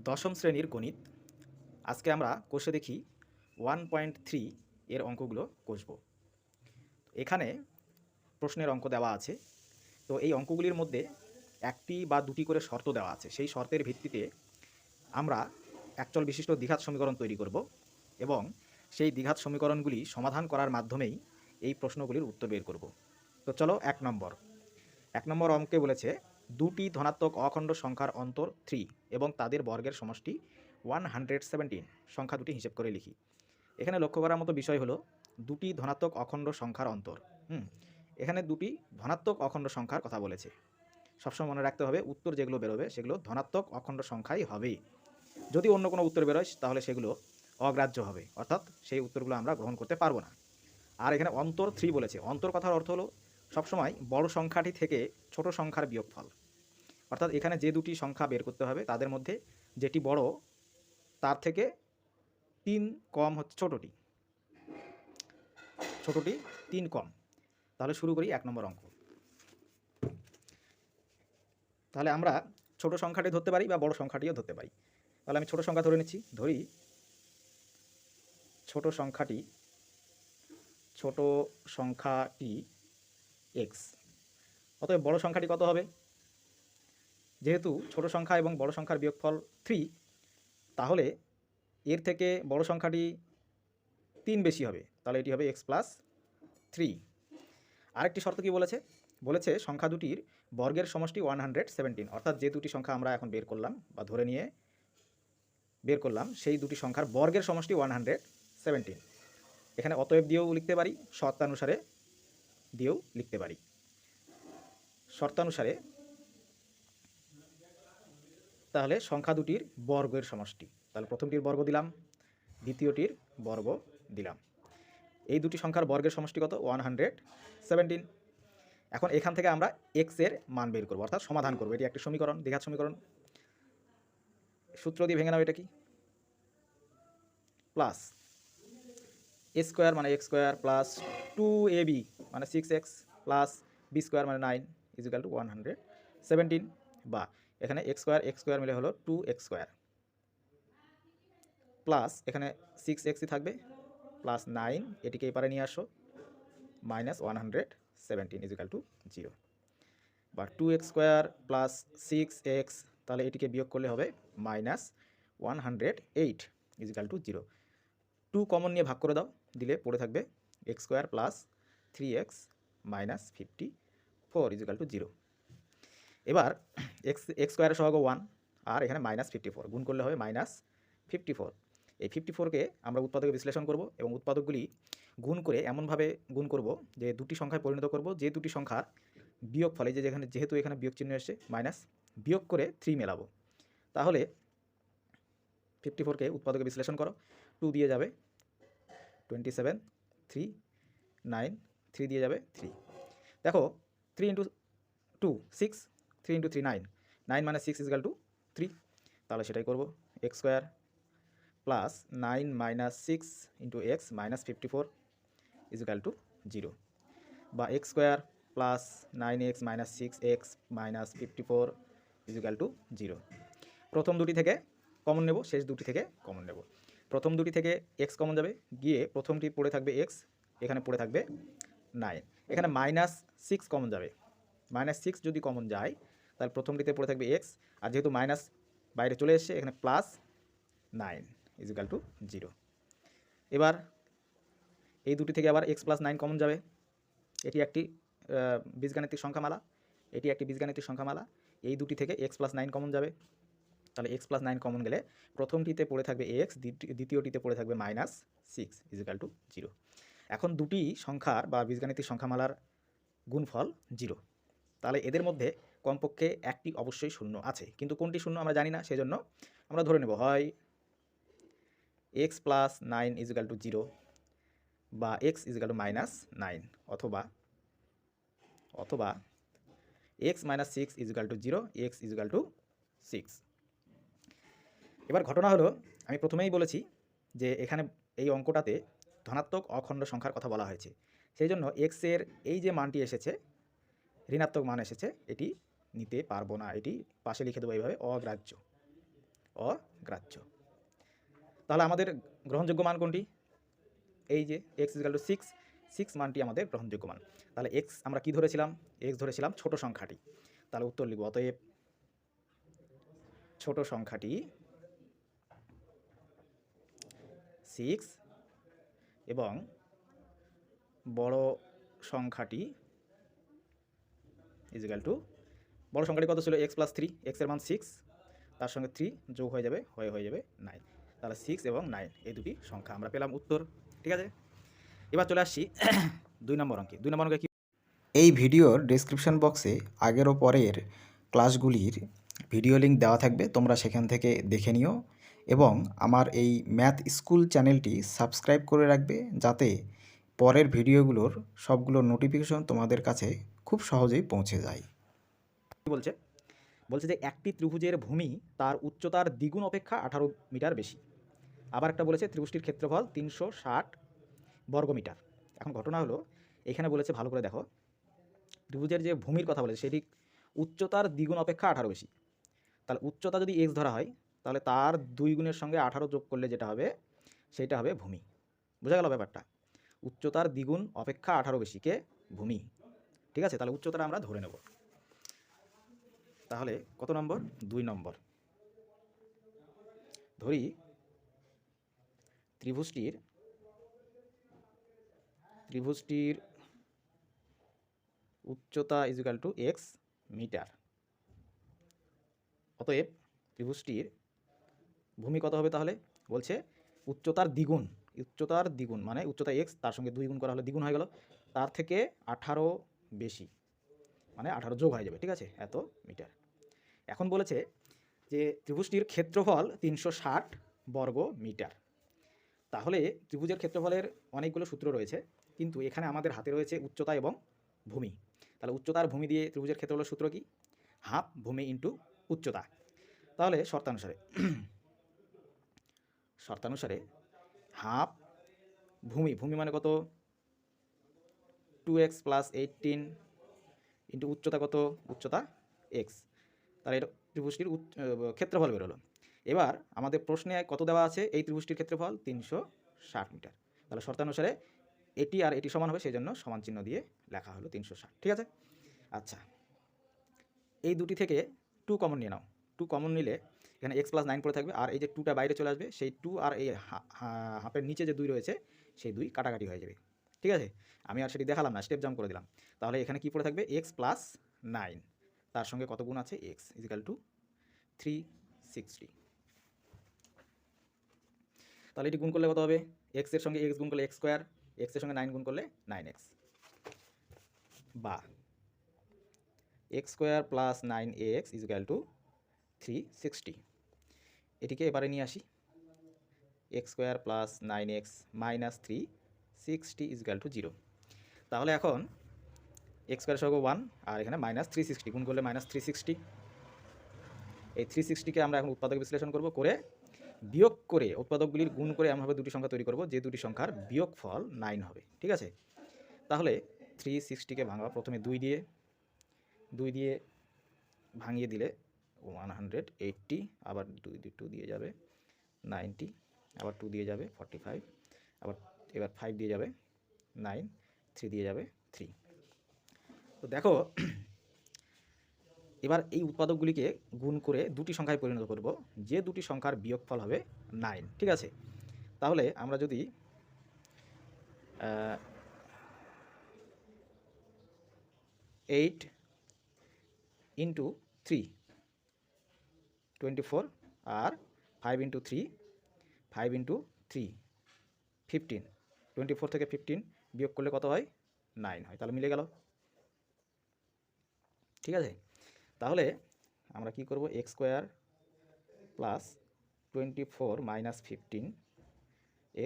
দশম শ্রেণীর গণিত। আজকে আমরা কোষে দেখি 1.3 এর অঙ্কগুলো কষব। এখানে প্রশ্নের অঙ্ক দেওয়া আছে। তো এই অঙ্কগুলির মধ্যে একটি বা দুটি করে শর্ত দেওয়া আছে। সেই শর্তের ভিত্তিতে আমরা একচল বিশিষ্ট দ্বিঘাত সমীকরণ তৈরি করব এবং সেই দ্বিঘাত সমীকরণগুলি সমাধান করার মাধ্যমেই এই প্রশ্নগুলির উত্তর বের করব। তো চলো এক নম্বর অঙ্কে বলেছে দুটি ধনাত্মক অখণ্ড সংখ্যার অন্তর 3 এবং তাদের বর্গের সমষ্টি 117 সংখ্যা দুটি হিসেব করে লিখি। এখানে লক্ষ্য করার মতো বিষয় হলো দুটি ধনাত্মক অখণ্ড সংখ্যার অন্তর। এখানে দুটি ধনাত্মক অখণ্ড সংখ্যার কথা বলেছে। সবসময় মনে রাখতে হবে উত্তর যেগুলো বেরোবে সেগুলো ধনাত্মক অখণ্ড সংখ্যাই হবে। যদি অন্য কোনো উত্তর বেরোয় তাহলে সেগুলো অগ্রাহ্য হবে, অর্থাৎ সেই উত্তরগুলো আমরা গ্রহণ করতে পারবো না। আর এখানে অন্তর 3 বলেছে। অন্তর কথার অর্থ হলো সবসময় বড় সংখ্যাটি থেকে ছোট সংখ্যার বিয়োগফল। অর্থাৎ এখানে যে দুটি সংখ্যা বের করতে হবে তাদের মধ্যে যেটি বড় তার থেকে 3 কম হচ্ছে ছোটটি 3 কম। তাহলে শুরু করি 1 নম্বর অঙ্ক। তাহলে আমরা ছোট সংখ্যাটি ধরতে পারি বা বড় সংখ্যাটিও ধরতে পারি। তাহলে আমি ছোট সংখ্যা ধরে নিচ্ছি। ধরি ছোট সংখ্যাটি x। অতএব বড় সংখ্যাটি কত হবে? যেহেতু ছোট সংখ্যা এবং বড় সংখ্যার বিয়োগফল 3, তাহলে এর থেকে বড় সংখ্যাটি 3 বেশি হবে, তাহলে এটি হবে x প্লাস 3। আরেকটি শর্ত কি বলেছে? বলেছে সংখ্যা দুটির বর্গের সমষ্টি 117, অর্থাৎ যে দুটি সংখ্যা আমরা এখন বের করলাম বা ধরে নিয়ে বের করলাম সেই দুটি সংখ্যার বর্গের সমষ্টি 117। এখানে অতএব দিয়েও লিখতে পারি, শর্তানুসারে দিয়েও লিখতে পারি। শর্তানুসারে তাহলে সংখ্যা দুটির বর্গের সমষ্টি, তাহলে প্রথমটির বর্গ দিলাম, দ্বিতীয়টির বর্গ দিলাম। এই দুটি সংখ্যার বর্গের সমষ্টি কত? 117। এখন এখান থেকে আমরা x এর মান বের করব, অর্থাৎ সমাধান করব। এটি একটি সমীকরণ, দ্বিঘাত সমীকরণ। সূত্র দিয়ে ভেঙে নাও এটাকে। প্লাস a স্কোয়ার মানে x স্কোয়ার প্লাস 2ab মানে 6x প্লাস b স্কোয়ার মানে 9 ইজ ইকুয়াল টু 117, বা এখানে x স্কোয়ার মিলে হলো 2x স্কোয়ার প্লাস এখানে 6xই থাকবে প্লাস 9, এটিকে এপারে নিয়ে আসো, মাইনাস 117 ইজ ইকুয়াল টু 0, বা 2x স্কোয়ার প্লাস 6x, তাহলে এটিকে বিয়োগ করলে হবে minus 108 is equal to 0। 2 common নিয়ে ভাগ করে দাও, দিলে পড়ে থাকবে x square plus 3x minus 54 is equal to 0। এবার x স্কোয়ারের সহগ 1 আর এখানে মাইনাস 54, গুণ করলে হবে মাইনাস 54। এই 54কে আমরা উৎপাদকে বিশ্লেষণ করব এবং উৎপাদকগুলি গুণ করে এমনভাবে গুণ করব যে দুটি সংখ্যায় পরিণত করব যে দুটি সংখ্যার বিয়োগ ফলে, যেহেতু এখানে বিয়োগ চিহ্ন এসছে মাইনাস, বিয়োগ করে 3 মেলাবো। তাহলে 54কে উৎপাদকে বিশ্লেষণ করো, 2 দিয়ে যাবে 27, 3 9, 3 দিয়ে যাবে 3। দেখো 3 ইন্টু 2 6, 3 ইন্টু 3 9, 9 মানে 6 ইজ ইকুয়াল টু 3, তাহলে সেটাই করব। x square plus 9 minus 6 into x minus 54 is equal to 0, বা x square plus 9x minus 6x minus 54 is equal to 0। প্রথম দুটি থেকে কমন নেব, শেষ দুটি থেকে কমন নেব। প্রথম দুটি থেকে x কমন যাবে, গিয়ে প্রথমটি পড়ে থাকবে x, এখানে পড়ে থাকবে 9। এখানে মাইনাস 6 কমন যাবে, মাইনাস 6 যদি কমন যায় তাহলে প্রথমটিতে পড়ে থাকবে x, আর যেহেতু মাইনাস বাইরে চলে এসছে এখানে প্লাস 9 ইজ ইকুয়াল টু 0। এবার এই দুটি থেকে আবার x প্লাস 9 কমন যাবে, এটি একটি বীজগাণিতিক সংখ্যামালা, এই দুটি থেকে x প্লাস 9 কমন যাবে, তাহলে x প্লাস 9 কমন গেলে প্রথমটিতে পড়ে থাকবে x, দ্বিতীয়টিতে পড়ে থাকবে মাইনাস 6 ইজ ইকুয়াল টু 0। এখন দুটি সংখ্যার বা বীজগাণিতিক সংখ্যামালার গুণফল 0, তাহলে এদের মধ্যে কমপক্ষে একটি অবশ্যই শূন্য আছে, কিন্তু কোনটি শূন্য আমরা জানি না, সেজন্য আমরা ধরে নেব হয় x plus 9 is equal to 0, বা x is equal to minus 9, অথবা x minus 6 is equal to 0, x is equal to 6। এবার ঘটনা হলো আমি প্রথমেই বলেছি যে এখানে এই অঙ্কটাতে ধনাত্মক অখণ্ড সংখ্যার কথা বলা হয়েছে, সেই জন্য x এর এই যে মানটি এসেছে, ঋণাত্মক মান এসেছে, এটি নিতে পারবো না, এটি পাশে লিখে দেবো এইভাবে অগ্রাহ্য। অগ্রাহ্য। তাহলে আমাদের গ্রহণযোগ্য মান কোনটি? এই যে এক্স ইকুয়াল টু 6 মানটি আমাদের গ্রহণযোগ্য মান। তাহলে এক্স আমরা কি ধরেছিলাম? এক্স ধরেছিলাম ছোট সংখ্যাটি। তাহলে উত্তর লিখব, অতএব ছোট সংখ্যাটি 6 এবং বড় সংখ্যাটি ইকুয়াল টু, বড় সংখ্যাটি কত ছিল? এক্স প্লাস 3, এক্সের মান 6, তার সঙ্গে 3 যোগ হয়ে যাবে, হয়ে যাবে 9। তাহলে 6 এবং 9 এই দুটি সংখ্যা আমরা পেলাম উত্তর। ঠিক আছে, এবার চলে আসছি 2 নম্বর অঙ্কে। 2 নম্বর অঙ্কে কি? এই ভিডিওর ডেসক্রিপশন বক্সে আগের ও পরের ক্লাসগুলির ভিডিও লিঙ্ক দেওয়া থাকবে, তোমরা সেখান থেকে দেখে নিও এবং আমার এই ম্যাথ স্কুল চ্যানেলটি সাবস্ক্রাইব করে রাখবে, যাতে পরের ভিডিওগুলোর সবগুলো নোটিফিকেশন তোমাদের কাছে খুব সহজেই পৌঁছে যায়। কি বলছে? বলছে যে একটি ত্রিভুজের ভূমি তার উচ্চতার দ্বিগুণ অপেক্ষা 18 মিটার বেশি। আবার একটা বলেছে ত্রিভুজটির ক্ষেত্রফল 360 বর্গমিটার। এখন ঘটনা হলো, এখানে বলেছে ভালো করে দেখো, ত্রিভুজের যে ভূমির কথা বলেছে সেটি উচ্চতার দ্বিগুণ অপেক্ষা 18 বেশি। তাহলে উচ্চতা যদি এক্স ধরা হয়, তাহলে তার 2 গুণের সঙ্গে 18 যোগ করলে যেটা হবে সেটা হবে ভূমি। বোঝা গেল ব্যাপারটা? উচ্চতার দ্বিগুণ অপেক্ষা 18 বেশি কে? ভূমি। ঠিক আছে, তাহলে উচ্চতাটা আমরা ধরে নেব। তাহলে কত নম্বর? 2 নম্বর। ধরি ত্রিভুজটির উচ্চতা ইকুয়াল টু এক্স মিটার। অতএব ত্রিভুজটির ভূমি কত হবে? তাহলে বলছে উচ্চতার দ্বিগুণ মানে উচ্চতা এক্স, তার সঙ্গে 2 গুণ করা হলে দ্বিগুণ হয়ে গেল, তার থেকে 18 বেশি মানে 18 যোগ হয়ে যাবে। ঠিক আছে, এত মিটার। এখন বলেছে যে ত্রিভুজটির ক্ষেত্রফল 360 বর্গ মিটার। তাহলে ত্রিভুজের ক্ষেত্রফলের অনেকগুলো সূত্র রয়েছে, কিন্তু এখানে আমাদের হাতে রয়েছে উচ্চতা এবং ভূমি। তাহলে উচ্চতার ভূমি দিয়ে ত্রিভুজের ক্ষেত্রফলের সূত্র কি? হাফ ভূমি ইন্টু উচ্চতা। তাহলে শর্তানুসারে হাফ ভূমি মানে কত? 2x প্লাস 18 ইন্টু উচ্চতা কত? উচ্চতা এক্স। তাহলে এটা ত্রিভুজটির ক্ষেত্রফল বেরোলো। এবার আমাদের প্রশ্নে কত দেওয়া আছে? এই ত্রিভুজটির ক্ষেত্রফল 360 মিটার। তাহলে শর্তানুসারে এটি আর এটি সমান হবে, সেই জন্য সমান চিহ্ন দিয়ে লেখা হলো 360। ঠিক আছে, আচ্ছা, এই দুটি থেকে 2 কমন নিয়ে নাও। 2 কমন নিলে এখানে x প্লাস 9 পড়ে থাকবে, আর এই যে 2টা বাইরে চলে আসবে, সেই 2 আর এই হাফের নিচে যে 2 রয়েছে সেই 2 কাটাকাটি হয়ে যাবে। ঠিক আছে, আমি আর সেটি দেখালাম না, স্টেপ জাম্প করে দিলাম। তাহলে এখানে কি পড়ে থাকবে? x প্লাস 9, তার সঙ্গে কত গুণ আছে? x equal to 360। তাহলে এটি গুণ করলে কত হবে? x এর সঙ্গে x গুণ করলে x স্কোয়ার, x এর সঙ্গে 9 গুণ করলে 9x, বা x square plus 9ax equal to 360। এটিকে এবারে নিয়ে আসি, x square plus 9x minus 360 equal to 0। তাহলে এখন x স্কোয়ার সঙ্গে 1 আর এখানে মাইনাস 360 গুণ করলে মাইনাস 360। এই 360কে আমরা এখন উৎপাদক বিশ্লেষণ করব, করে বিয়োগ করে উৎপাদকগুলির গুণ করে এমনভাবে দুটি সংখ্যা তৈরি করব যে দুটি সংখ্যার বিয়োগফল 9 হবে। ঠিক আছে, তাহলে 360কে ভাঙা, প্রথমে 2 দিয়ে ভাঙিয়ে দিলে 180, আবার 2 দিয়ে যাবে 90, আবার 2 দিয়ে যাবে 45, আবার এবার 5 দিয়ে যাবে 9, 3 দিয়ে যাবে 3। তো দেখো, এবার এই উৎপাদকগুলিকে গুণ করে দুটি সংখ্যায় পরিণত করব, যে দুটি সংখ্যার বিয়োগফল হবে 9। ঠিক আছে, তাহলে আমরা যদি 8 ইন্টু 3 24, আর 5 ইন্টু 3 5 ইন্টু 3 15, 24 থেকে 15 বিয়োগ করলে কত হয়? 9 হয়। তাহলে মিলে গেল। ঠিক আছে, তাহলে আমরা কি করব? x square plus 24 minus 15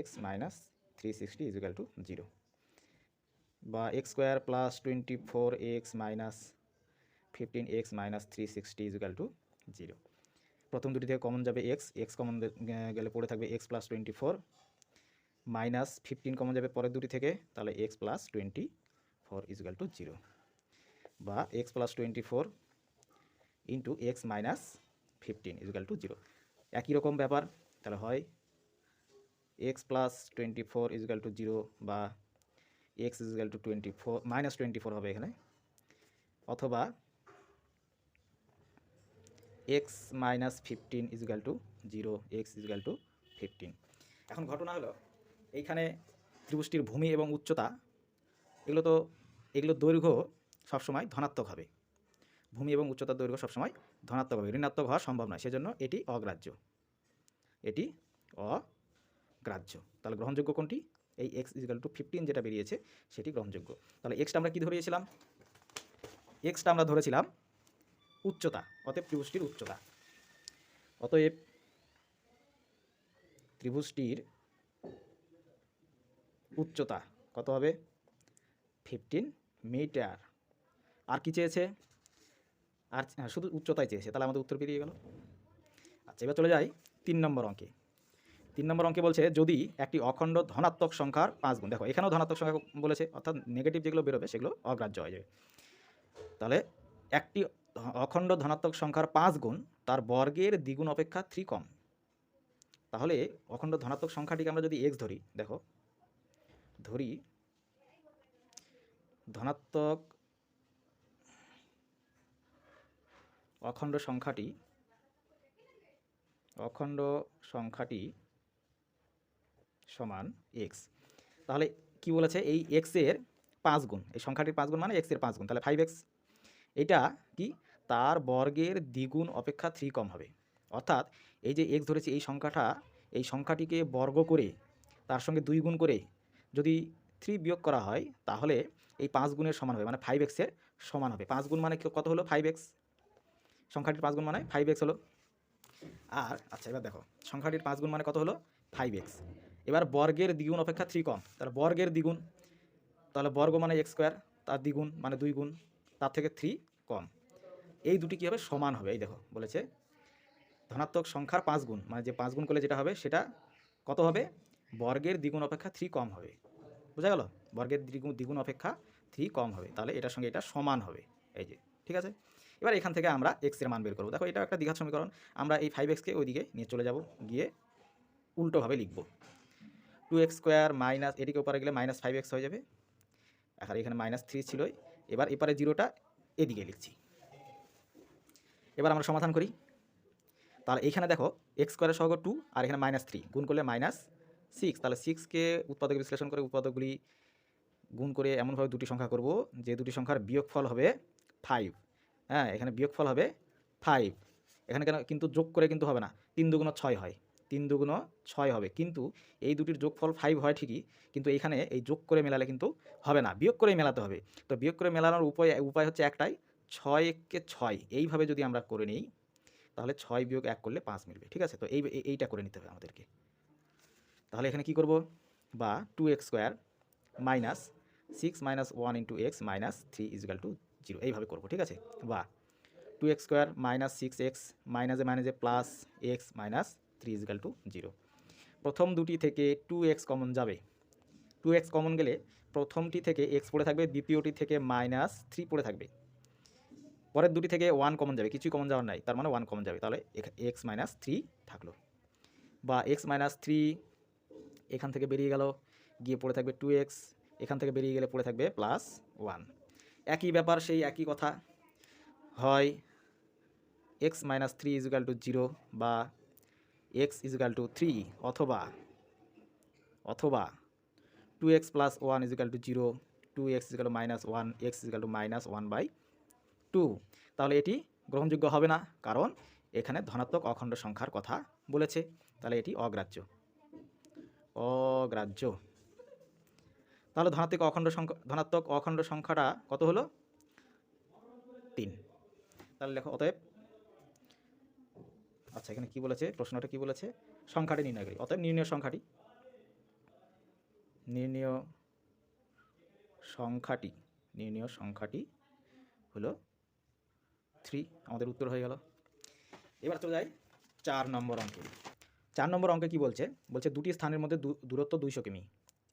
x minus 360 equal to 0, বা x square plus 24x minus 15x minus 360 equal to 0। প্রথম দুটি থেকে কমন যাবে x কমন গেলে পড়ে থাকবে x প্লাস 24 মাইনাস 15 কমন যাবে পরের দুটি থেকে, তাহলে x প্লাস 24 ইকুয়াল টু 0, বা x plus 24 into x minus 15 equal to 0। একই রকম ব্যাপার, তাহলে হয় এক্স প্লাস 24 ইজিক্যাল টু 0 বা এক্স ইজিক্যাল টু 24 মাইনাস 24 হবে এখানে, অথবা x minus 15 equal to 0, x equal to 15। এখন ঘটনা হলো এইখানে ত্রিভুজটির ভূমি এবং উচ্চতা এগুলো দৈর্ঘ্য সবসময় ধনাত্মক হবে, ভূমি এবং উচ্চতার দৈর্ঘ্য সবসময় ধনাত্মক হবে, ঋণাত্মক হওয়া সম্ভব নয়, সেজন্য এটি অগ্রাহ্য, এটি অগ্রাহ্য। তাহলে গ্রহণযোগ্য কোনটি? এই এক্স ইজিক্যাল টু 15 যেটা বেরিয়েছে সেটি গ্রহণযোগ্য। তাহলে এক্সটা আমরা কী ধরিয়েছিলাম? এক্সটা আমরা ধরেছিলাম উচ্চতা, অতএব ত্রিভুজটির উচ্চতা, অতএব ত্রিভুজটির উচ্চতা কত হবে? 15 মিটার। আর কি চেয়েছে? আর শুধু উচ্চতায় চেয়েছে, তাহলে আমাদের উত্তর বেরিয়ে গেল। আচ্ছা, এবার চলে যাই 3 নম্বর অঙ্কে। 3 নম্বর অঙ্কে বলছে যদি একটি অখণ্ড ধনাত্মক সংখ্যার 5 গুণ, দেখো এখানেও ধনাত্মক সংখ্যা বলেছে, অর্থাৎ নেগেটিভ যেগুলো বেরোবে সেগুলো অগ্রাহ্য হয়ে যাবে। তাহলে একটি অখণ্ড ধনাত্মক সংখ্যার 5 গুণ তার বর্গের দ্বিগুণ অপেক্ষা 3 কম। তাহলে অখণ্ড ধনাত্মক সংখ্যাটিকে আমরা যদি এক্স ধরি, দেখো ধরি ধনাত্মক অখণ্ড সংখ্যাটি সমান এক্স। তাহলে কি বলেছে? এই এক্সের 5 গুণ, এই সংখ্যাটির 5 গুণ মানে এক্সের 5 গুণ, তাহলে 5x। এটা কি? তার বর্গের দ্বিগুণ অপেক্ষা 3 কম হবে। অর্থাৎ এই যে এক্স ধরেছি এই সংখ্যাটিকে বর্গ করে তার সঙ্গে 2 গুণ করে যদি 3 বিয়োগ করা হয় তাহলে এই 5 গুণের সমান হবে, মানে 5x এর সমান হবে। 5 গুণ মানে কত হলো? 5x। সংখ্যাটির 5 গুণ মানে 5x হলো। আর আচ্ছা, এবার দেখো সংখ্যাটির 5 গুণ মানে কত হলো? 5x। এবার বর্গের দ্বিগুণ অপেক্ষা 3 কম, তাহলে বর্গের দ্বিগুণ, তাহলে বর্গ মানে x স্কোয়ার, তার দ্বিগুণ মানে 2 গুণ, তার থেকে 3 কম। এই দুটি কী হবে? সমান হবে। এই দেখো বলেছে ধনাত্মক সংখ্যার 5 গুণ, মানে যে 5 গুণ করলে যেটা হবে সেটা কত হবে? বর্গের দ্বিগুণ অপেক্ষা 3 কম হবে। বোঝা গেল? বর্গের দ্বিগুণ অপেক্ষা 3 কম হবে, তাহলে এটার সঙ্গে এটা সমান হবে। এই যে, ঠিক আছে। এবার এখান থেকে আমরা এক্স এর মান বের করবো। দেখো এটা একটা দ্বিঘাত সমীকরণ, আমরা এই 5xকে ওইদিকে নিয়ে চলে যাব, গিয়ে উল্টোভাবে লিখব। 2x স্কোয়ার মাইনাস, এদিকে ওপারে গেলে মাইনাস 5x হয়ে যাবে, আর এখানে -3 ছিলই। এবার এপারে জিরোটা এদিকে লিখছি। এবার আমরা সমাধান করি। তাহলে এইখানে দেখো এক্স স্কোয়ারের সহগ 2 আর এখানে -3 গুণ করলে -6, তাহলে 6কে উৎপাদক বিশ্লেষণ করে উৎপাদকগুলি গুণ করে এমনভাবে দুটি সংখ্যা করব যে দুটি সংখ্যার বিয়োগফল হবে 5। হ্যাঁ, এখানে বিয়োগফল হবে 5। এখানে কেন কিন্তু যোগ করে কিন্তু হবে না, 3 দুগুণ 6 হয়, 3 দুগুণ 6 হবে, কিন্তু এই দুটির যোগফল 5 হয় ঠিকই, কিন্তু এখানে এই যোগ করে মেলালে কিন্তু হবে না, বিয়োগ করেই মেলাতে হবে। তো বিয়োগ করে মেলানোর উপায় হচ্ছে একটাই, 6 6, এইভাবে যদি আমরা করে নিই তাহলে 6 বিয়োগ 1 করলে 5 মিলবে। ঠিক আছে, তো এইটা করে নিতে হবে আমাদেরকে। তাহলে এখানে কি করব? বা 2x square minus 6 minus 1 into x minus 3 equal to 0, এইভাবে করবো। ঠিক আছে, বা 2x স্কোয়ার মাইনাস 6x মাইনাসে plus x minus 3 equal to 0। প্রথম দুটি থেকে 2x কমন যাবে, 2x কমন গেলে প্রথমটি থেকে x পড়ে থাকবে, দ্বিতীয়টি থেকে -3 পড়ে থাকবে, পরের দুটি থেকে 1 কমন যাবে, কিছুই কমন যাওয়ার নাই, তার মানে 1 কমন যাবে, তাহলে x মাইনাস 3 থাকলো। বা x মাইনাস 3 এখান থেকে বেরিয়ে গেল, গিয়ে পড়ে থাকবে 2x, এখান থেকে বেরিয়ে গেলে পড়ে থাকবে +1। একই ব্যাপার, সেই একই কথা, হয় x মাইনাস 3 ইজিক্যাল টু 0 বা x ইজিক্যাল টু 3, অথবা 2x plus 1 equal to 0, 2x equal to -1, x equal to -1/2। তাহলে এটি গ্রহণযোগ্য হবে না, কারণ এখানে ধনাত্মক অখণ্ড সংখ্যার কথা বলেছে, তাহলে এটি অগ্রাহ্য। তাহলে ধনাত্মক অখণ্ড সংখ্যাটা কত হলো? 3। তাহলে লেখো অতএব, আচ্ছা এখানে কি বলেছে, প্রশ্নটা কি বলেছে? সংখ্যাটি নির্ণয় করি। অতএব নির্ণয় সংখ্যাটি হলো 3। আমাদের উত্তর হয়ে গেল। এবার চলে যাই 4 নম্বর অঙ্কে। 4 নম্বর অঙ্কে কি বলছে? দুটি স্থানের মধ্যে দূরত্ব 200 কিমি।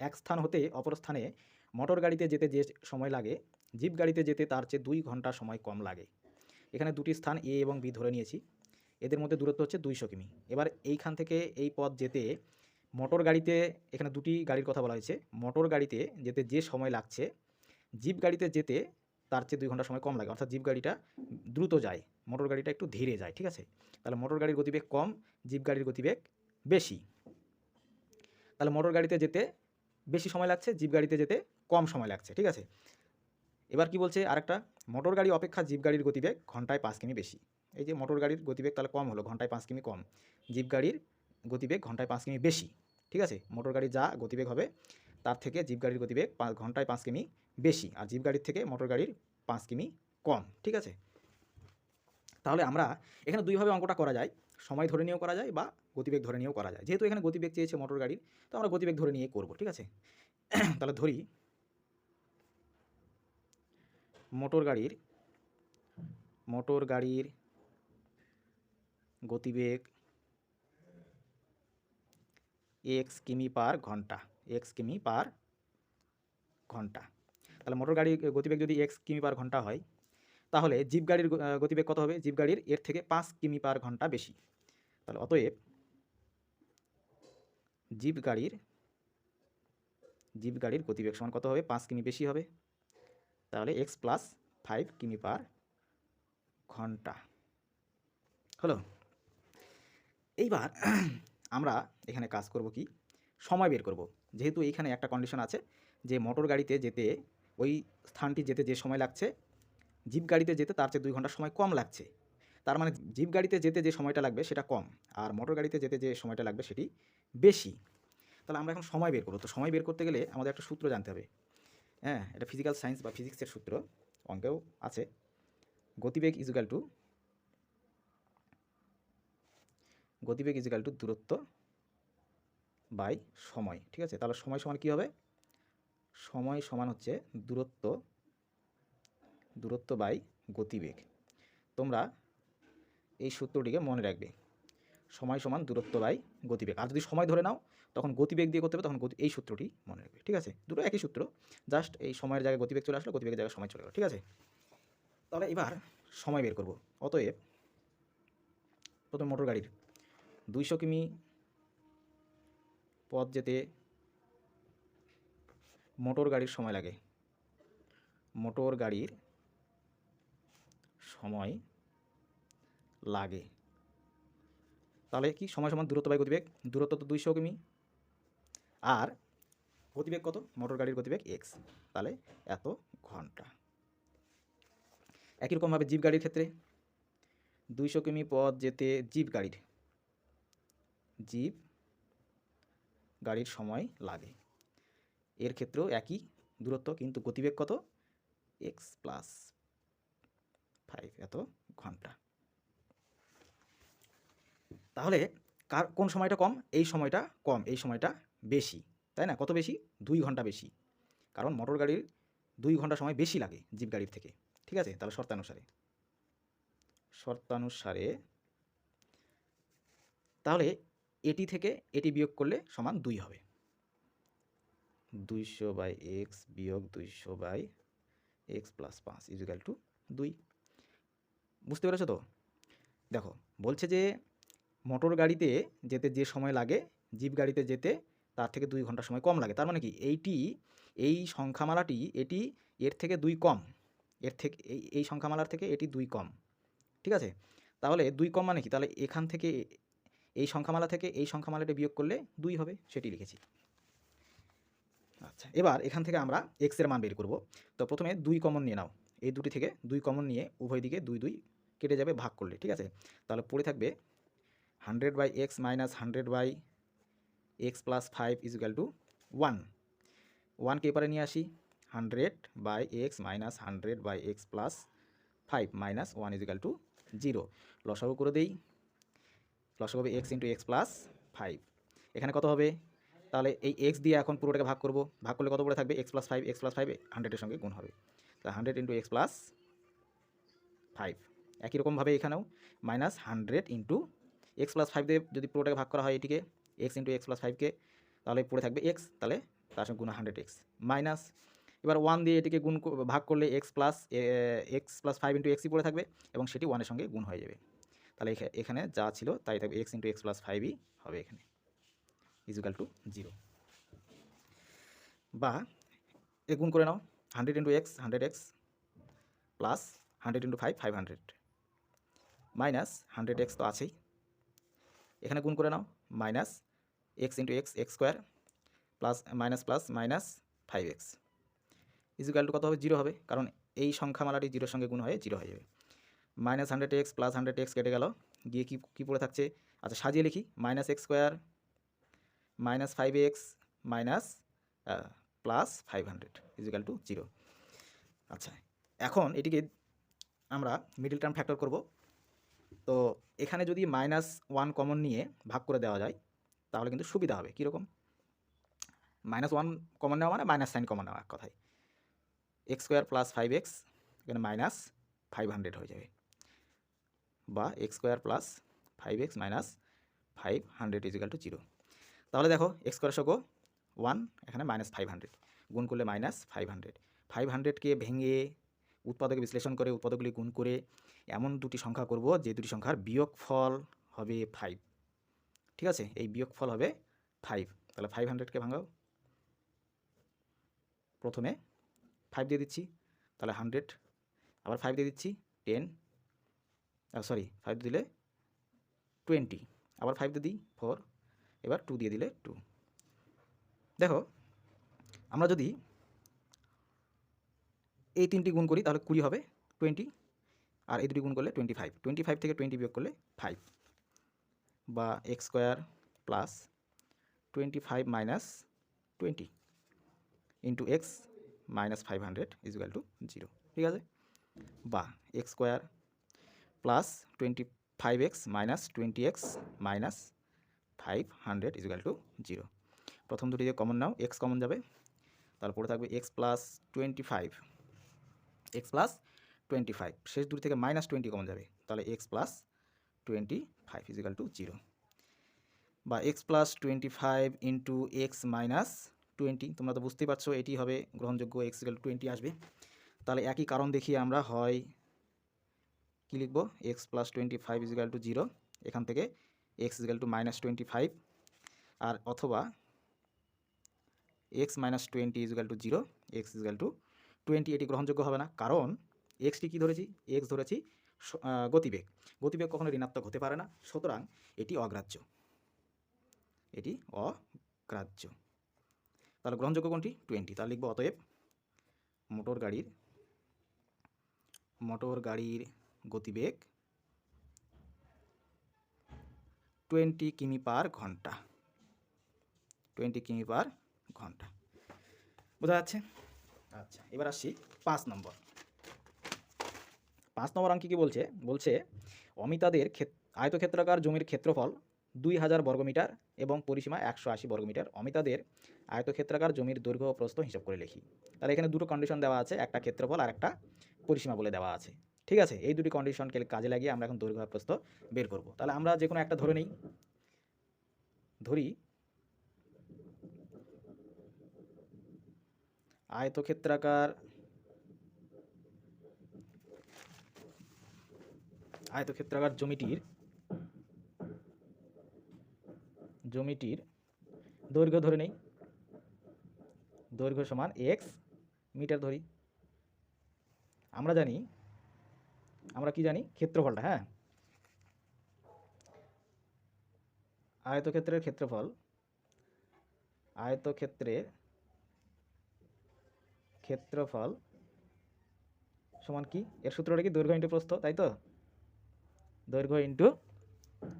এক স্থান হতে অপর স্থানে মোটর গাড়িতে যেতে যে সময় লাগে, জিপ গাড়িতে যেতে তার চেয়ে 2 ঘন্টা সময় কম লাগে। এখানে দুটি স্থান এ এবং বি ধরে নিয়েছি। এদের মধ্যে দূরত্ব হচ্ছে 200 কিমি। এবার এইখান থেকে এই পথ যেতে মোটর গাড়িতে, এখানে দুটি গাড়ির কথা বলা হয়েছে, মোটর গাড়িতে যেতে যে সময় লাগছে জিপ গাড়িতে যেতে তার চেয়ে 2 ঘন্টা সময় কম লাগে, অর্থাৎ জিপ গাড়িটা দ্রুত যায়, মোটর গাড়িটা একটু ধীরে যায়, ঠিক আছে। তাহলে মোটর গাড়ির গতিবেগ কম, জিপ গাড়ির গতিবেগ বেশি। তাহলে মোটর গাড়িতে যেতে বেশি সময় লাগছে, জিপ গাড়িতে যেতে কম সময় লাগছে, ঠিক আছে। এবার কি বলছে আরেকটা, মোটর গাড়ি অপেক্ষা জিপ গাড়ির গতিবেগ ঘন্টায় 5 কিমি বেশি। এই যে মোটর গাড়ির গতিবেগ তাহলে কম হলো, ঘন্টায় 5 কিমি কম, জিপ গাড়ির গতিবেগ ঘন্টায় 5 কিমি বেশি, ঠিক আছে। মোটর গাড়ির যা গতিবেগ হবে তার থেকে জিপ গাড়ির গতিবেগ ঘন্টায় 5 কিমি বেশি, আর জিপ গাড়ির থেকে মোটর গাড়ির 5 কিমি কম, ঠিক আছে। তাহলে আমরা এখানে দুইভাবে অঙ্কটা করা যায়, সময় ধরে নিয়েও করা যায় বা গতিবেগ ধরে নিয়েও করা যায়। যেহেতু এখানে গতিবেগ চেয়েছে মোটর গাড়ির, তো আমরা গতিবেগ ধরে নিয়ে করব, ঠিক আছে। তাহলে ধরি মোটর গাড়ির গতিবেগ এক্স কিমি পার ঘন্টা, এক্স কিমি পার ঘন্টা। তাহলে মোটর গাড়ির গতিবেগ যদি এক্স কিমি পার ঘন্টা হয়, তাহলে জিপ গাড়ির গতিবেগ কত হবে? জিপ গাড়ির এর থেকে 5 কিমি পার ঘন্টা বেশি। তাহলে অতএব জিপ গাড়ির গতিবেগ সমান কত হবে? 5 কিমি বেশি হবে। তাহলে এক্স প্লাস 5 কিমি পার ঘন্টা হলো। এইবার আমরা এখানে কাজ করব কি, সময় বের করব। যেহেতু এইখানে একটা কন্ডিশন আছে যে মোটর গাড়িতে যেতে, ওই স্থানটি যেতে যে সময় লাগছে জিপ গাড়িতে যেতে তার চেয়ে 2 ঘন্টা সময় কম লাগছে। তার মানে জিপ গাড়িতে যেতে যে সময়টা লাগবে সেটা কম, আর মোটর গাড়িতে যেতে যে সময়টা লাগবে সেটি বেশি। তাহলে আমরা এখন সময় বের করব। তো সময় বের করতে গেলে আমাদের একটা সূত্র জানতে হবে। হ্যাঁ, এটা ফিজিক্যাল সায়েন্স বা ফিজিক্সের সূত্র, অঙ্কেও আছে। গতিবেগ ইজুকাল টু দূরত্ব বাই সময়, ঠিক আছে। তাহলে সময় সমান কী হবে? সময় সমান হচ্ছে দূরত্ব বাই গতিবেগ। তোমরা এই সূত্রটিকে মনে রাখবে, সময় সমান দূরত্ব বাই গতিবেগ। আর যদি সময় ধরে নাও তখন গতিবেগ দিয়ে করতে হবে, তখন এই সূত্রটি মনে রাখবে, ঠিক আছে। দুটো একই সূত্র, জাস্ট এই সময়ের জায়গায় গতিবেগ চলে আসলো, গতিবেগের জায়গায় সময় চলে গেলো, ঠিক আছে। তাহলে এবার সময় বের করব। অতএব প্রথম মোটর গাড়ির 200 কিমি পথ যেতে মোটর গাড়ির সময় লাগে, মোটর গাড়ির সময় লাগে। তাহলে কি সময় সমান দূরত্ব বাই গতিবেগ, দূরত্ব তো 200 কিমি, আর গতিবেগ কত? মোটর গাড়ির গতিবেগ এক্স, তাহলে এত ঘন্টা। একই রকমভাবে জিপ গাড়ির ক্ষেত্রে 200 কিমি পথ যেতে জিপ গাড়ির সময় লাগে, এর ক্ষেত্রেও একই দূরত্ব, কিন্তু গতিবেগ কত? এক্স প্লাস 5 এত ঘন্টা। তাহলে কোন সময়টা কম? এই সময়টা কম, এই সময়টা বেশি, তাই না? কত বেশি? 2 ঘন্টা বেশি, কারণ মোটর গাড়ির 2 ঘন্টা সময় বেশি লাগে জিপ গাড়ির থেকে, ঠিক আছে। তাহলে শর্তানুসারে তাহলে এটি থেকে এটি বিয়োগ করলে সমান 2 হবে। 200 বাই এক্স বিয়োগ 200 by x plus 5 equal to 2। বুঝতে পেরেছো তো? দেখো বলছে যে মোটর গাড়িতে যেতে যে সময় লাগে জিপ গাড়িতে যেতে তার থেকে 2 ঘন্টা সময় কম লাগে। তার মানে কি এই সংখ্যামালাটি এটি এর থেকে 2 কম, এর থেকে এই সংখ্যামালার থেকে এটি 2 কম, ঠিক আছে। তাহলে 2 কম মানে কি? তাহলে এখান থেকে এই সংখ্যামালা থেকে এই সংখ্যামালাটি বিয়োগ করলে 2 হবে, সেটি লিখেছি। আচ্ছা, এবার এখান থেকে আমরা এক্স এর মান বের করব। তো প্রথমে 2 কমন নিয়ে নাও, এই দুটি থেকে 2 কমন নিয়ে উভয় দিকে 2 2 কেটে যাবে ভাগ করলে, ঠিক আছে। তাহলে পড়ে থাকবে 100 by x minus 100 by x plus 5 equal to 1। 1কে এপারে নিয়ে আসি, 100 by x minus 100 by x plus 5 minus 1 equal to 0। লসাগু করে দেই, লসাগু হবে এক্স ইন্টু এক্স প্লাস 5। এখানে কত হবে? তাহলে এই এক্স দিয়ে এখন পুরোটাকে ভাগ করব, ভাগ করলে কত পড়ে থাকবে? এক্স প্লাস 5, এক্স প্লাস 5 100-এর সঙ্গে গুণ হবে, তাহলে 100 ইন্টু এক্স প্লাস 5। একই রকমভাবে এখানেও মাইনাস 100 ইন্টু এক্স প্লাস 5 দিয়ে যদি পুরোটাকে ভাগ করা হয় এটিকে, এক্স ইন্টু এক্স প্লাস 5কে, তাহলে পড়ে থাকবে এক্স, তাহলে তার সঙ্গে গুণ 100x মাইনাস, এবার 1 দিয়ে এটিকে ভাগ করলে এক্স প্লাস 5 ইন্টু এক্সই পড়ে থাকবে এবং সেটি 1-এর সঙ্গে গুণ হয়ে যাবে। তাহলে এখানে যা ছিল তাই থাকবে, এক্স ইন্টু এক্স প্লাস 5ই হবে এখানে, ইজুকাল টু 0। বা এ গুণ করে নাও, 100 into x 100x plus 100 into 5 500 minus 100x তো আছেই, এখানে গুণ করে নাও, minus x into x x square plus minus 5x equal to কত হবে, 0 হবে, কারণ এই সংখ্যামালাটি 0-এর সঙ্গে গুণ হয়ে 0 হয়ে যাবে। মাইনাস 100x প্লাস 100x কেটে গেল, গিয়ে কী পড়ে থাকছে, আচ্ছা সাজিয়ে লিখি, minus x square minus 5x minus plus 500 equal to 0। আচ্ছা, এখন এটিকে আমরা মিডল টার্ম ফ্যাক্টর করব। তো এখানে যদি -1 কমন নিয়ে ভাগ করে দেওয়া যায় তাহলে কিন্তু সুবিধা হবে। কীরকম, -1 কমন নেওয়া মানে মাইনাস সাইন কমন নেওয়া এক কথায়, এক্স স্কোয়ার প্লাস 5x এখানে মাইনাস 500 হয়ে যাবে, বা x square plus 5x minus 500 equal to 0। তাহলে দেখো এক্স স্কোয়ার সঙ্গে 1, এখানে মাইনাস 500, গুণ করলে মাইনাস 500, 500কে ভেঙে উৎপাদকে বিশ্লেষণ করে উৎপাদকগুলি গুণ করে এমন দুটি সংখ্যা করব যে দুটি সংখ্যার বিয়োগফল হবে 5। ঠিক আছে, এই বিয়োগফল হবে 5। তাহলে 500কে ভাঙাও, প্রথমে 5 দিয়ে দিচ্ছি, তাহলে 100, আবার 5 দিয়ে দিচ্ছি 10, 5 দিলে 20, আবার 5 দিয়ে দিই 4, এবার 2 দিয়ে দিলে 2। দেখো আমরা যদি এই তিনটি গুণ করি তাহলে 20 হবে 20, আর এই দুটি গুণ করলে 25, 25 থেকে 20 বিয়োগ করলে 5, বা x square plus 25 minus 20 into x minus 500 equal two 0। ঠিক আছে, বা x square plus 25x minus 20x minus 500 equal two 0। প্রথম দুটি দিয়ে কমন নাও, এক্স কমন যাবে, তাহলে পড়ে থাকবে এক্স প্লাস 25, শেষ দুটি থেকে মাইনাস 20 কমন যাবে, তাহলে এক্স প্লাস 25 ইজুয়াল টু 0। বা x plus 25 into x minus 20, তোমরা তো বুঝতেই পারছো এটি হবে গ্রহণযোগ্য, এক্স ইজুয়াল টু 20 আসবে। তাহলে একই কারণ দেখিয়ে আমরা হয় কী লিখব, এক্স প্লাস 25 ইজুয়াল টু 0, এখান থেকে এক্স ইজুয়াল টু মাইনাস 25, আর অথবা x minus 20 equal two 0, x equal two 20। এটি গ্রহণযোগ্য হবে না, কারণ এক্সটি কী ধরেছি, এক্স ধরেছি গতিবেগ, গতিবেগ কখনো ঋণাত্মক হতে পারে না, সুতরাং এটি অগ্রাহ্য, এটি অগ্রাহ্য। তাহলে গ্রহণযোগ্য কোনটি, 20। তাহলে লিখব অতএব মোটর গাড়ির গতিবেগ 20 কিমি পার ঘন্টা, 20 কিমি পার ঘন্টা। বোঝা যাচ্ছে? আচ্ছা, এবার আসছি 5 নম্বর। 5 নম্বর অঙ্কে কী বলছে অমিতাদের আয়তক্ষেত্রাকার জমির ক্ষেত্রফল 2000 বর্গমিটার এবং পরিসীমা 180 বর্গমিটার। অমিতাদের আয়তক্ষেত্রাকার জমির দৈর্ঘ্য ও প্রস্থ হিসাব করে লিখি। তাহলে এখানে দুটো কন্ডিশন দেওয়া আছে, একটা ক্ষেত্রফল আর একটা পরিসীমা বলে দেওয়া আছে। ঠিক আছে, এই দুটি কন্ডিশনকে কাজে লাগিয়ে আমরা এখন দৈর্ঘ্য আর প্রস্থ বের করব। তাহলে আমরা যে কোনো একটা ধরে নিই, ধরি আয়তক্ষেত্রাকার জমিটির দৈর্ঘ্য ধরে নেই, দৈর্ঘ্য সমান এক্স মিটার ধরি। আমরা কি জানি, ক্ষেত্রফলটা, হ্যাঁ, আয়তক্ষেত্রের ক্ষেত্রফল সমান কি, এর সূত্রটা কি, দৈর্ঘ্য ইন্টু প্রস্থ, তাই তো, দৈর্ঘ্য ইন্টু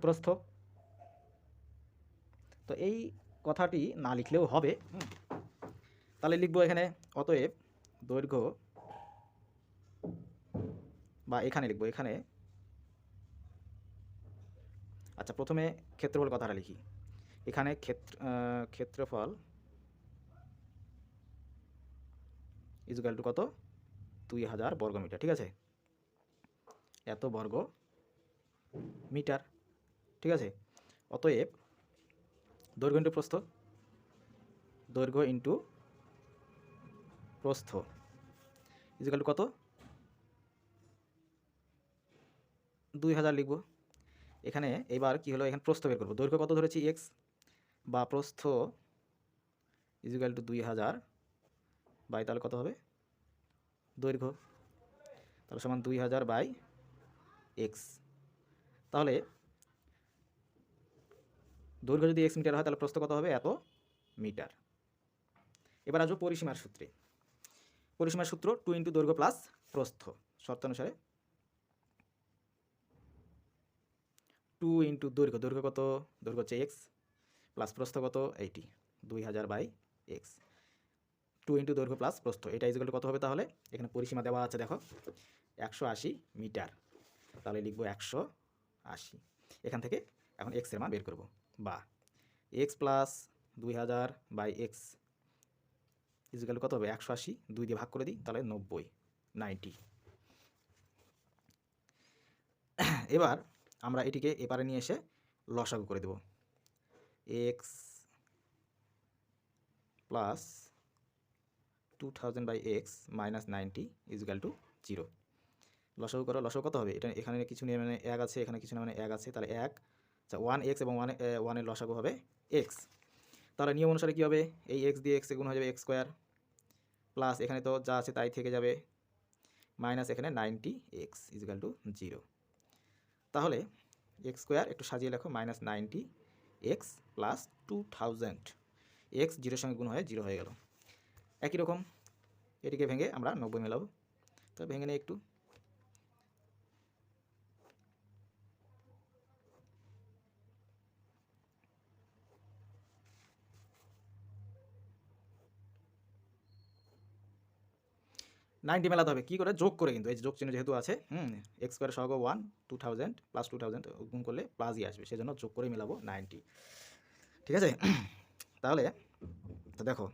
প্রস্থ। তো এই কথাটি না লিখলেও হবে, তাহলে লিখবো এখানে অতএব দৈর্ঘ্য, বা এখানে লিখবো এখানে, আচ্ছা প্রথমে ক্ষেত্রফল কথাটা লিখি, এখানে ক্ষেত্রফল ইজুকাল টু কত, 2000 বর্গমিটার। ঠিক আছে, এত বর্গ মিটার। ঠিক আছে, অতএব দৈর্ঘ্য ইন্টু প্রস্থ, দৈর্ঘ্য ইন্টু প্রস্থ ইজুকাল টু কত, 2000 লিখব। এখানে এবার কি হলো, এখানে প্রস্থ বের করবো। দৈর্ঘ্য কত ধরেছি এক্স, বা প্রস্থ ইজিক্যাল টু 2000 বাই তাহলে কত হবে দৈর্ঘ্য, তাহলে সমান 2000 বাই এক্স। তাহলে দৈর্ঘ্য যদি এক্স মিটার হয় তাহলে প্রস্থ কত হবে, এত মিটার। এবার আসবো পরিসীমার সূত্রে। পরিসীমার সূত্র 2 ইন্টু দৈর্ঘ্য প্লাস প্রস্থ, শর্তানুসারে 2 ইন্টু দৈর্ঘ্য, দৈর্ঘ্য কত, দৈর্ঘ্য হচ্ছে এক্স, প্লাস প্রস্থ কত 80, 2000 বাই এক্স। 2 ইন্টু দৈর্ঘ্য প্লাস প্রস্থ, এটা ইজিক্যাল টু কত হবে, তাহলে এখানে পরিসীমা দেওয়া আছে দেখো 180 মিটার, তাহলে লিখবো 180। এখান থেকে এখন এক্স এর মান বের করব, বা x plus 2000 by x equal to কত হবে, 180 2 দিয়ে ভাগ করে দিই, তাহলে 90। এবার আমরা এটিকে এপারে নিয়ে এসে লসাগু করে দেব। X plus 2000 by x minus 90 equal to 0। লসাগু করো, লসাগু কত হবে, এটা এখানে কিছু নিয়ে মানে 1 আছে, এখানে কিছু না মানে 1 আছে, তাহলে 1, আচ্ছা 1x এবং 1 এর লসাগু হবে এক্স। তাহলে নিয়ম অনুসারে কী হবে, এই এক্স দিয়ে এক্সে গুণ হয়ে যাবে এক্স স্কোয়ার, প্লাস এখানে তো যা আছে তাই থেকে যাবে, মাইনাস এখানে 90x ইজিক্যাল টু 0। তাহলে এক্স স্কোয়ার একটু সাজিয়ে লেখো, মাইনাস 90x প্লাস 2000, এক্স 0 সঙ্গে গুণ হয়ে 0 হয়ে গেল। একই রকম এটিকে ভেঙে আমরা 90 মেলাবো, তো ভেঙে নিই একটু। নাইনটি মেলাতে হবে কী করে, যোগ করে, কিন্তু এই যোগ চিহ্ন যেহেতু আছে, এক্স স্কোয়ার সহগ 1, 2000 প্লাস 2000 গুণ করলে প্লাসই আসবে, সেজন্য যোগ করে মেলাবো 90। ঠিক আছে, তাহলে তো দেখো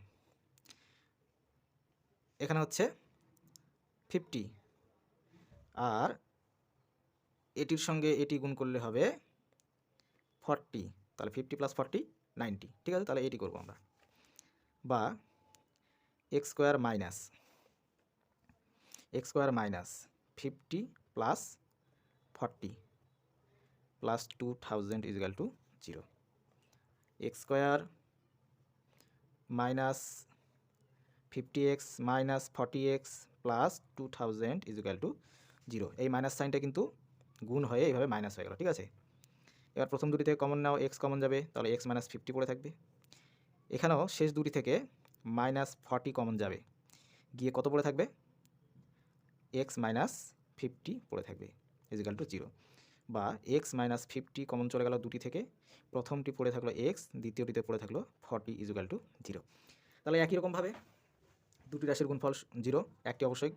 এখানে হচ্ছে 50, আর এটির সঙ্গে এটি গুণ করলে হবে 40, তাহলে 50 প্লাস 40 90। ঠিক আছে, তাহলে এটি করবো আমরা, বা x square minus 50 plus 40 plus 2000 equal to 0। X square minus 50x minus 40x plus 2000 equal to 0। এই মাইনাস সাইনটা কিন্তু গুণ হয়ে এইভাবে মাইনাস হয়ে গেল। ঠিক আছে, এবার প্রথম দুটি থেকে কমন নাও, এক্স কমন যাবে, তাহলে এক্স মাইনাস 50 পড়ে থাকবে। এখানেও শেষ দুটি থেকে মাইনাস 40 কমন যাবে, গিয়ে কত পড়ে থাকবে, এক্স মাইনাস 50 পড়ে থাকবে ইজিক্যাল টু 0। বা এক্স মাইনাস 50 কমন চলে গেল দুটি থেকে, প্রথমটি পড়ে থাকলো এক্স, দ্বিতীয়টিতে পড়ে থাকলো 40 ইজিক্যাল টু 0। তাহলে একই রকমভাবে দুটি রাশির গুণফল 0, একটি অবশ্যই,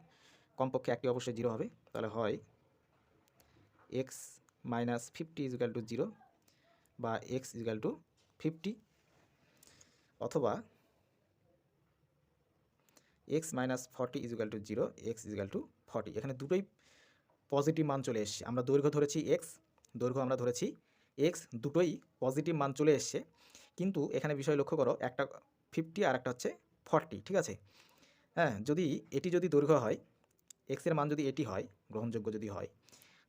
কমপক্ষে একটি অবশ্যই 0 হবে, তাহলে হয় এক্স মাইনাস 50 ইজিক্যাল টু 0, বা এক্স ইজিক্যাল টু 50, অথবা x minus 40 equal to 0, x equal to 40। এখানে দুটোই পজিটিভ মান চলে এসছে, আমরা দৈর্ঘ্য ধরেছি এক্স, দৈর্ঘ্য আমরা ধরেছি এক্স, দুটোই পজিটিভ মান চলে এসছে। কিন্তু এখানে বিষয় লক্ষ্য করো, একটা 50 আর একটা হচ্ছে 40। ঠিক আছে, হ্যাঁ, এটি যদি দৈর্ঘ্য হয়, এক্সের মান যদি এটি হয়, গ্রহণযোগ্য যদি হয়,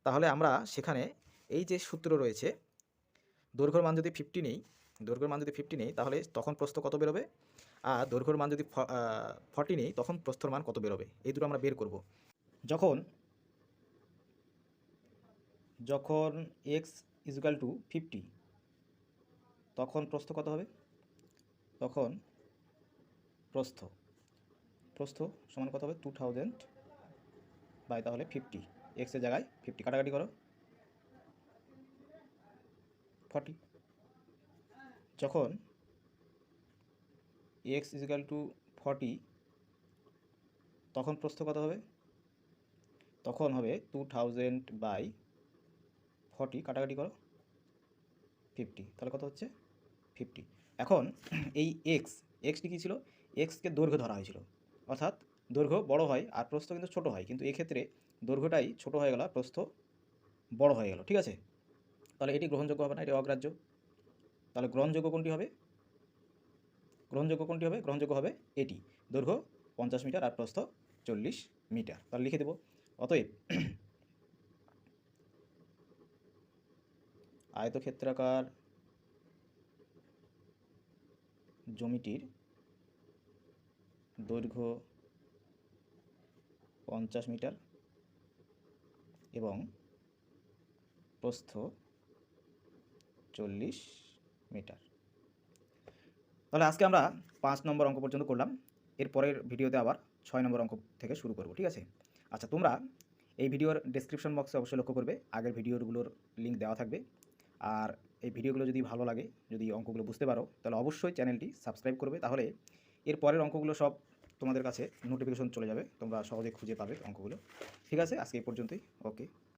তাহলে আমরা সেখানে এই যে সূত্র রয়েছে, দৈর্ঘ্যর মান যদি 50 নেই, তাহলে তখন প্রস্থ কত বেরোবে, আর দৈর্ঘ্যর মান যদি 40 নেই, তখন প্রস্থর মান কত বেরোবে, এই দুটো আমরা বের করব। যখন এক্স ইজুকাল টু 50, তখন প্রস্থ কত হবে, তখন প্রস্থ সমান কত হবে, 2000 বাই তাহলে 50, এক্সের জায়গায় 50, কাটাকাটি করো 40। যখন এক্স ইজিক্যাল টু 40, তখন প্রস্থ কত হবে, তখন হবে 2000 বাই 40, কাটাকাটি করো 50, তাহলে কত হচ্ছে 50। এখন এই এক্সটি কী ছিল, এক্সকে দৈর্ঘ্য ধরা হয়েছিল, অর্থাৎ দৈর্ঘ্য বড় হয় আর প্রস্থ কিন্তু ছোট হয়, কিন্তু এক্ষেত্রে দৈর্ঘ্যটাই ছোট হয়ে গেল, প্রস্থ বড় হয়ে গেল। ঠিক আছে, তাহলে এটি গ্রহণযোগ্য হবে না, এটি অগ্রাহ্য। তাহলে গ্রহণযোগ্য কোনটি হবে, গ্রহণযোগ্য হবে এটি, দৈর্ঘ্য 50 মিটার আর প্রস্থ 40 মিটার। তাহলে লিখে দেব, অতএব আয়তক্ষেত্রাকার জমিটির দৈর্ঘ্য 50 মিটার এবং প্রস্থ 40 মিটার। তাহলে আজকে আমরা 5 নম্বর অঙ্ক পর্যন্ত করলাম। এর পরের ভিডিওতে আবার 6 নম্বর অঙ্ক থেকে শুরু করব, ঠিক আছে? আচ্ছা, তোমরা এই ভিডিওর ডেসক্রিপশন বক্সে অবশ্যই লক্ষ্য করবে, আগের ভিডিওগুলোর লিঙ্ক দেওয়া থাকবে। আর এই ভিডিওগুলো যদি ভালো লাগে, যদি অঙ্কগুলো বুঝতে পারো, তাহলে অবশ্যই চ্যানেলটি সাবস্ক্রাইব করবে। তাহলে এর পরের অঙ্কগুলো সব তোমাদের কাছে নোটিফিকেশন চলে যাবে, তোমরা সহজে খুঁজে পাবে অঙ্কগুলো। ঠিক আছে, আজকে এই পর্যন্তই। ওকে।